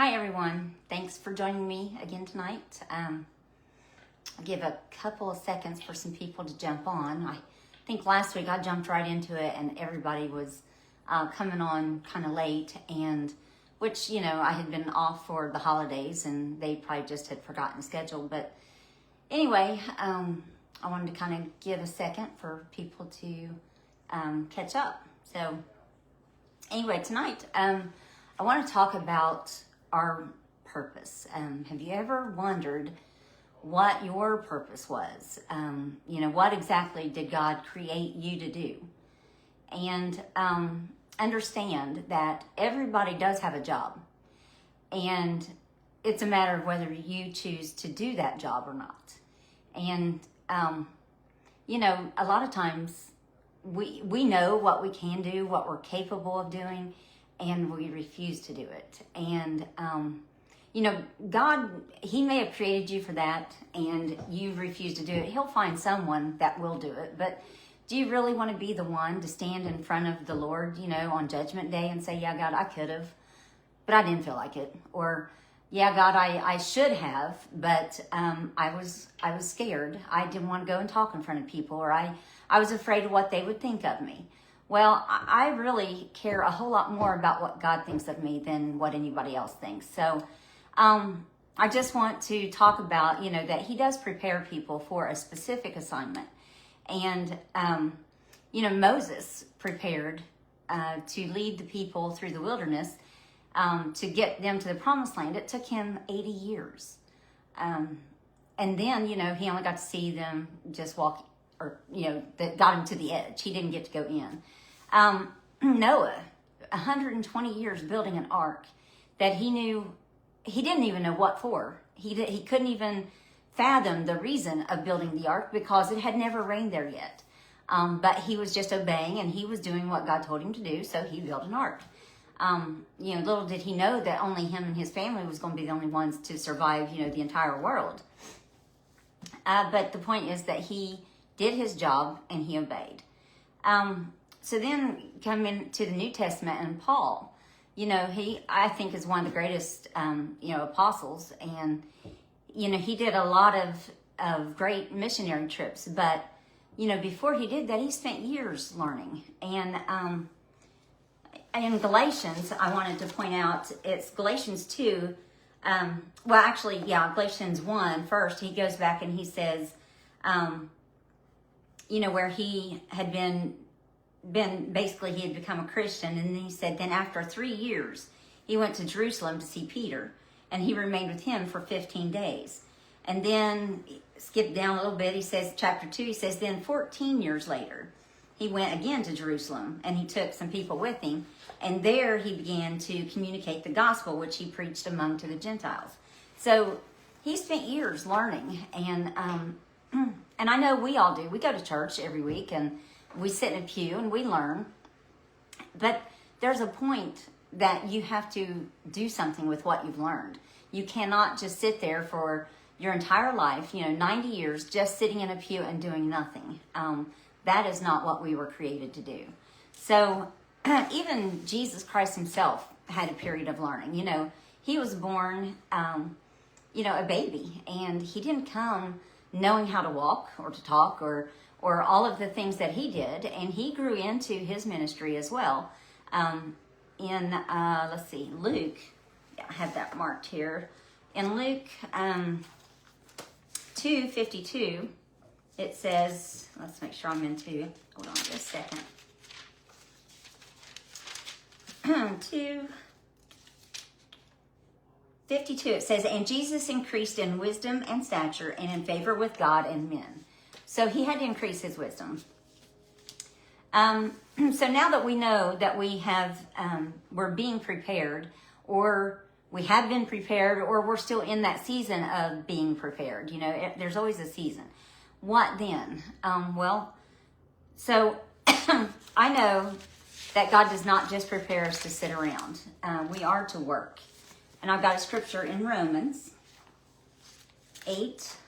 Hi everyone, thanks for joining me again tonight. I'll give a couple of seconds for some people to jump on. I think last week I jumped right into it and everybody was coming on kind of late, and which, you know, I had been off for the holidays and they probably just had forgotten the schedule. But anyway, I wanted to kind of give a second for people to catch up. So anyway, tonight I want to talk about our purpose. Have you ever wondered what your purpose was? What exactly did God create you to do? And understand that everybody does have a job, and it's a matter of whether you choose to do that job or not. And a lot of times we know what we can do, what we're capable of doing, and we refuse to do it. And, God, He may have created you for that and you refuse to do it. He'll find someone that will do it. But do you really want to be the one to stand in front of the Lord, on Judgment Day and say, yeah, God, I could have, but I didn't feel like it. Or, yeah, God, I should have, but I was scared. I didn't want to go and talk in front of people, or I was afraid of what they would think of me. Well, I really care a whole lot more about what God thinks of me than what anybody else thinks. So I just want to talk about, that He does prepare people for a specific assignment. And, Moses prepared to lead the people through the wilderness to get them to the promised land. It took him 80 years. And then, he only got to see them just walk, or, that got him to the edge. He didn't get to go in. Noah, 120 years building an ark that he didn't even know what for. He couldn't even fathom the reason of building the ark because it had never rained there yet. But he was just obeying, and he was doing what God told him to do, so he built an ark. Little did he know that only him and his family was going to be the only ones to survive, the entire world. But the point is that he did his job and he obeyed. So then come into the New Testament, and Paul, I think is one of the greatest, apostles. And, he did a lot of great missionary trips. But, before he did that, he spent years learning. And in Galatians, I wanted to point out, it's Galatians 2. Galatians 1 first. He goes back and he says, where he had basically he had become a Christian, and then he said, then after 3 years, he went to Jerusalem to see Peter, and he remained with him for 15 days. And then, skip down a little bit, he says, chapter 2, he says, then 14 years later, he went again to Jerusalem, and he took some people with him, and there he began to communicate the gospel, which he preached among to the Gentiles. So, he spent years learning, and I know we all do. We go to church every week, and we sit in a pew and we learn, but there's a point that you have to do something with what you've learned. You cannot just sit there for your entire life, 90 years, just sitting in a pew and doing nothing. That is not what we were created to do. So even Jesus Christ himself had a period of learning. He was born, a baby, and he didn't come knowing how to walk or to talk or all of the things that he did, and he grew into his ministry as well. In Luke, I have that marked here. In Luke 2:52, it says, let's make sure I'm into, hold on just a second. 2:52, it says, and Jesus increased in wisdom and stature and in favor with God and men. So he had to increase his wisdom. So now that we know that we're being prepared, or we have been prepared, or we're still in that season of being prepared, there's always a season. What then? So I know that God does not just prepare us to sit around. We are to work. And I've got a scripture in Romans 8:28.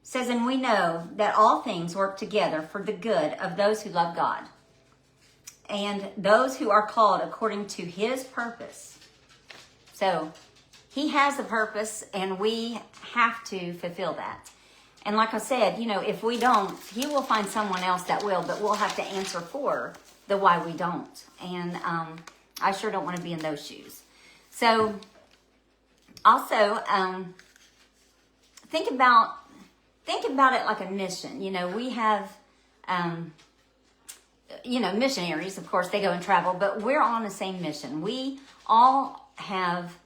Says, and we know that all things work together for the good of those who love God, and those who are called according to his purpose. So he has a purpose, and we have to fulfill that. And like I said, if we don't, he will find someone else that will, but we'll have to answer for the why we don't. And I sure don't want to be in those shoes. So also, think about it like a mission. We have, missionaries, of course, they go and travel, but we're on the same mission. We all have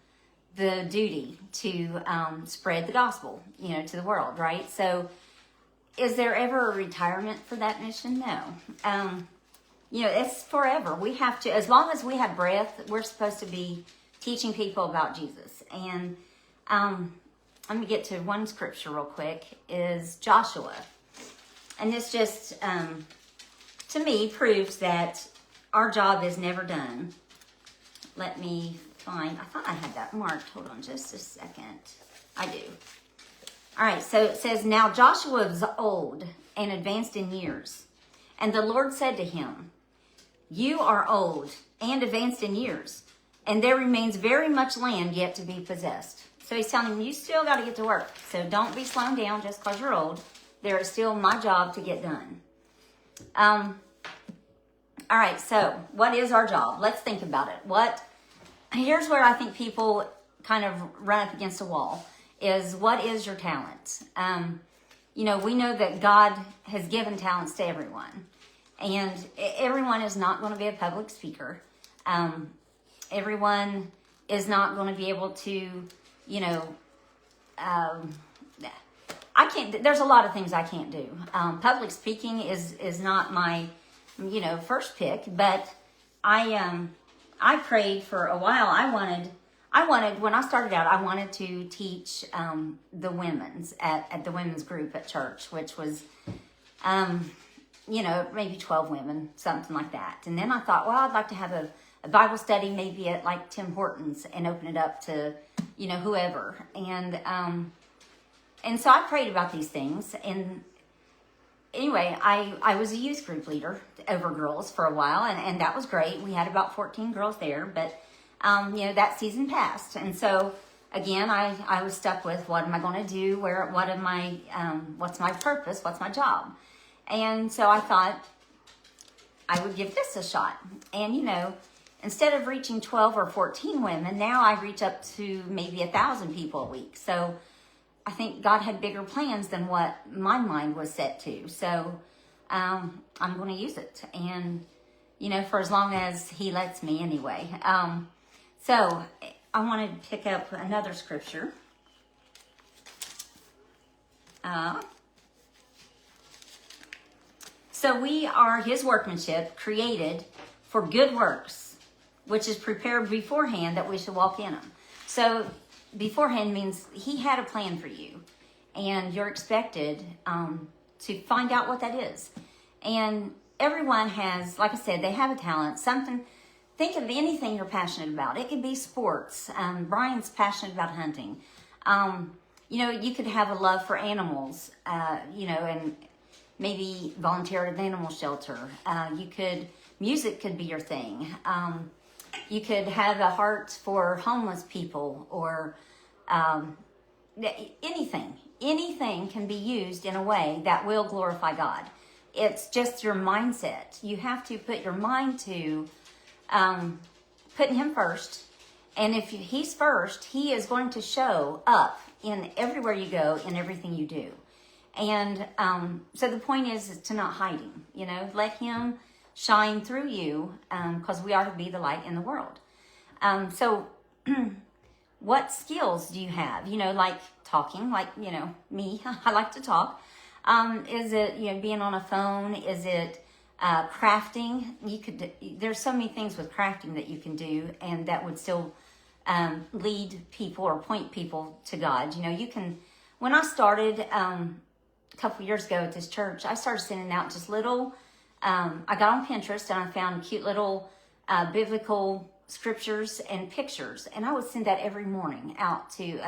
the duty to spread the gospel, to the world, right? So is there ever a retirement for that mission? No. It's forever. We have to, as long as we have breath, we're supposed to be teaching people about Jesus. And let me get to one scripture real quick, is Joshua. And this just, to me, proves that our job is never done. Let me find, I thought I had that marked. Hold on just a second. I do. All right, so it says, now Joshua was old and advanced in years. And the Lord said to him, you are old and advanced in years, and there remains very much land yet to be possessed. So he's telling him, you still got to get to work. So don't be slowing down just because you're old. There is still my job to get done. All right, so what is our job? Let's think about it. Here's where I think people kind of run up against a wall, is what is your talent? We know that God has given talents to everyone. And everyone is not going to be a public speaker. Everyone is not going to be able to, I can't, there's a lot of things I can't do. Public speaking is not my, first pick, but I prayed for a while. I wanted, when I started out, I wanted to teach the women's at the women's group at church, which was, maybe 12 women, something like that. And then I thought, well, I'd like to have a Bible study maybe at like Tim Hortons and open it up to, whoever. And so I prayed about these things. And anyway, I was a youth group leader over girls for a while, and that was great. We had about 14 girls there, but, that season passed. And so, again, I was stuck with, what am I going to do? What's my purpose? What's my job? And so I thought I would give this a shot. And, instead of reaching 12 or 14 women, now I reach up to maybe 1,000 people a week. So I think God had bigger plans than what my mind was set to. So I'm going to use it. And, for as long as he lets me anyway. So I want to pick up another scripture. So we are his workmanship, created for good works, which is prepared beforehand that we should walk in them. So beforehand means he had a plan for you, and you're expected to find out what that is. And everyone has, like I said, they have a talent, something. Think of anything you're passionate about. It could be sports. Brian's passionate about hunting. You could have a love for animals, and maybe volunteer at an animal shelter. Music could be your thing. You could have a heart for homeless people, or anything. Anything can be used in a way that will glorify God. It's just your mindset. You have to put your mind to putting him first. And if he's first, he is going to show up in everywhere you go, in everything you do. And so the point is to not hide him, let him shine through you, because we are to be the light in the world. So what skills do you have? Like talking, like, me, I like to talk. Is it, being on a phone? Is it crafting? There's so many things with crafting that you can do, and that would still lead people or point people to God. When I started a couple years ago at this church, I started sending out just little, I got on Pinterest and I found cute little biblical scriptures and pictures, and I would send that every morning out to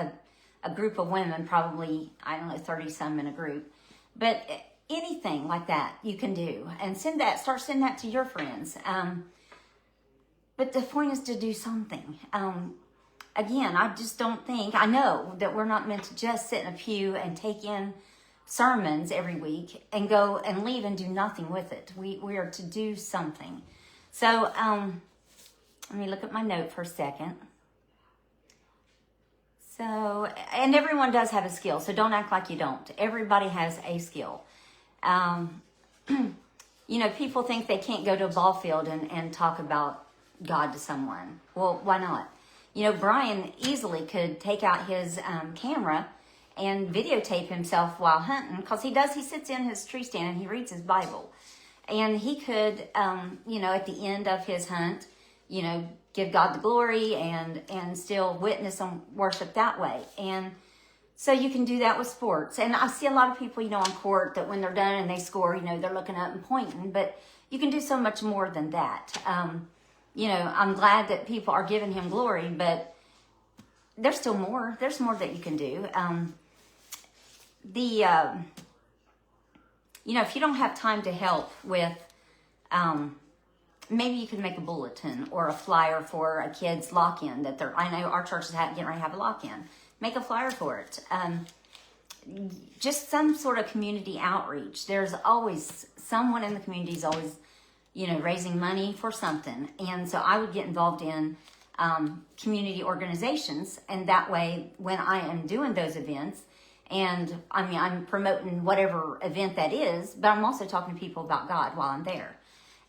a group of women, probably, 30 some in a group. But anything like that you can do, and start sending that to your friends. But the point is to do something. Again, I just don't think, I know that we're not meant to just sit in a pew and take in sermons every week and go and leave and do nothing with it. We are to do something. So, let me look at my note for a second. So, and everyone does have a skill, so don't act like you don't. Everybody has a skill. People think they can't go to a ball field and talk about God to someone. Well, why not? Brian easily could take out his camera and videotape himself while hunting, because he sits in his tree stand and he reads his Bible. And he could, at the end of his hunt, give God the glory and still witness and worship that way. And so you can do that with sports. And I see a lot of people, on court, that when they're done and they score, they're looking up and pointing, but you can do so much more than that. I'm glad that people are giving him glory, but there's still more. There's more that you can do. If you don't have time to help with, maybe you could make a bulletin or a flyer for a kid's lock-in I know our church is getting ready to have a lock-in. Make a flyer for it. Just some sort of community outreach. There's always someone in the community is always, raising money for something. And so I would get involved in community organizations. And that way, when I am doing those events, and I'm promoting whatever event that is, but I'm also talking to people about God while I'm there.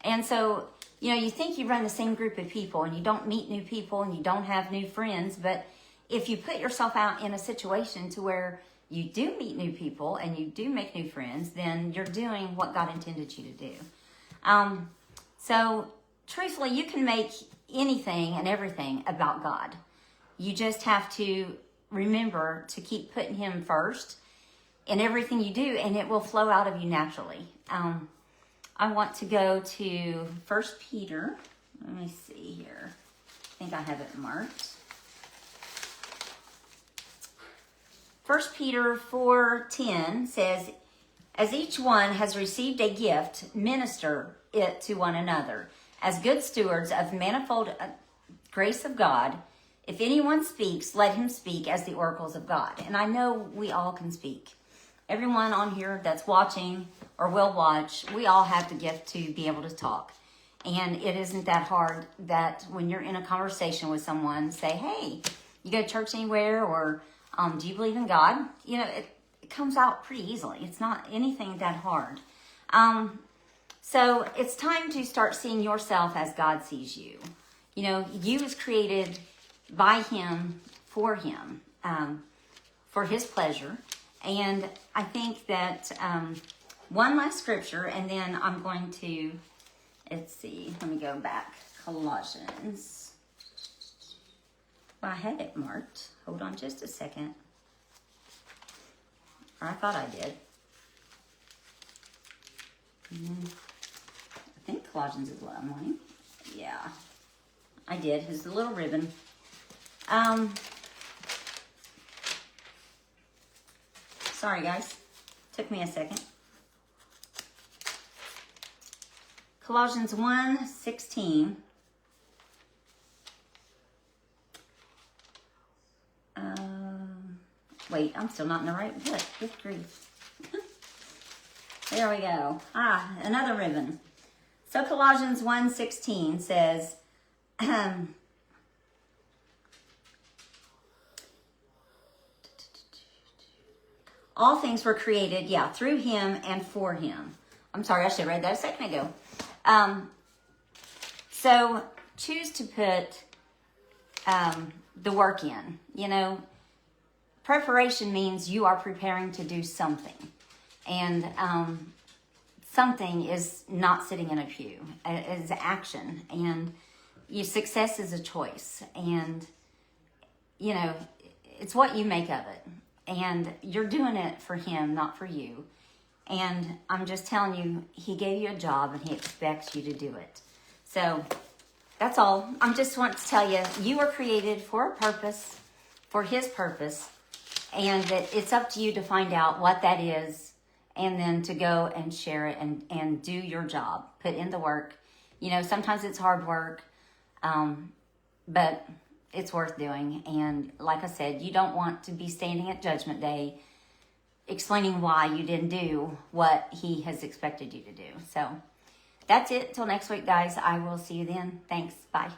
And so, you think you run the same group of people and you don't meet new people and you don't have new friends, but if you put yourself out in a situation to where you do meet new people and you do make new friends, then you're doing what God intended you to do. So truthfully, you can make anything and everything about God. You just have to remember to keep putting him first in everything you do, and it will flow out of you naturally. I want to go to 1 Peter. Let me see here. I think I have it marked. 1 Peter 4:10 says, "As each one has received a gift, minister it to one another, as good stewards of manifold grace of God. If anyone speaks, let him speak as the oracles of God." And I know we all can speak. Everyone on here that's watching or will watch, we all have the gift to be able to talk. And it isn't that hard that when you're in a conversation with someone, say, "Hey, you go to church anywhere?" Or, "Do you believe in God?" It comes out pretty easily. It's not anything that hard. So it's time to start seeing yourself as God sees you. You was created by him, for his pleasure. And I think that one last scripture, and then I'm going to, let me go back. Colossians. Well, I had it marked. Hold on just a second. Or I thought I did. I think Colossians is what I'm wanting. Yeah, I did. It's the little ribbon. Sorry, guys. Took me a second. Colossians 1:16. Wait, I'm still not in the right book. Good grief. There we go. Another ribbon. So Colossians 1:16 says, all things were created, through him and for him. I'm sorry, I should have read that a second ago. So choose to put the work in. Preparation means you are preparing to do something. And something is not sitting in a pew. It is action. And success is a choice. And, it's what you make of it. And you're doing it for him, not for you. And I'm just telling you, he gave you a job and he expects you to do it. So that's all. I just want to tell you, you were created for a purpose, for his purpose. And that it's up to you to find out what that is and then to go and share it and do your job, put in the work. You know, sometimes it's hard work, but it's worth doing. And like I said, you don't want to be standing at Judgment Day explaining why you didn't do what he has expected you to do. So that's it. Till next week, guys. I will see you then. Thanks. Bye.